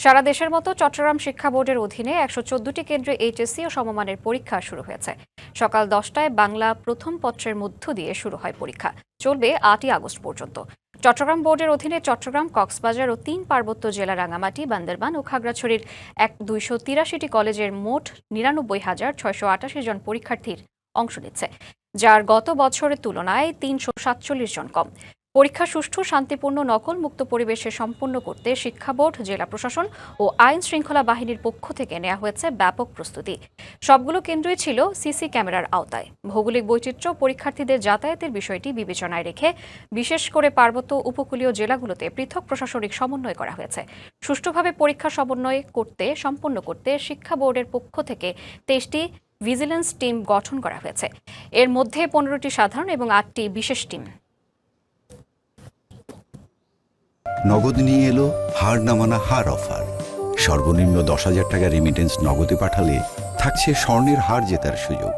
সারা দেশের মতো চট্টগ্রাম শিক্ষা বোর্ডের অধীনে ১১৪টি কেন্দ্রে এইচএসসি ও সমমানের পরীক্ষা শুরু হয়েছে। সকাল ১০টায় বাংলা প্রথম পত্রের মধ্য দিয়ে শুরু হয় পরীক্ষা, চলবে ৮ই আগস্ট পর্যন্ত। চট্টগ্রাম বোর্ডের অধীনে চট্টগ্রাম, কক্সবাজার ও ৩ পার্বত্য জেলা রাঙামাটি, বান্দরবান ও খাগড়াছড়ির ২৮৩টি কলেজের মোট ৯৯,৬৮৮ জন পরীক্ষার্থীর অংশ নিচ্ছে, যার গত বছরের তুলনায় ৩৪৭ জন কম। পরীক্ষা সুষ্ঠু, শান্তিপূর্ণ, নকলমুক্ত পরিবেশে সম্পন্ন করতে শিক্ষা বোর্ড, জেলা প্রশাসন ও আইন শৃঙ্খলা বাহিনীর পক্ষ থেকে নেওয়া হয়েছে ব্যাপক প্রস্তুতি। সবগুলো কেন্দ্রই ছিল সিসি ক্যামেরার আওতায়। ভৌগোলিক বৈচিত্র্য, পরীক্ষার্থীদের যাতায়াতের বিষয়টি বিবেচনায় রেখে বিশেষ করে পার্বত্য উপকূলীয় জেলাগুলোতে পৃথক প্রশাসনিক সমন্বয় করা হয়েছে। সুষ্ঠুভাবে পরীক্ষা সম্পন্ন করতে শিক্ষা বোর্ডের পক্ষ থেকে ২৩টি ভিজিলেন্স টিম গঠন করা হয়েছে। এর মধ্যে ১৫টি সাধারণ এবং ৮টি বিশেষ টিম। নগদ নিয়ে এলো হার না মানা হার অফার। সর্বনিম্ন ১০,০০০ টাকা রেমিটেন্স নগদে পাঠালে থাকছে স্বর্ণের হার জেতার সুযোগ।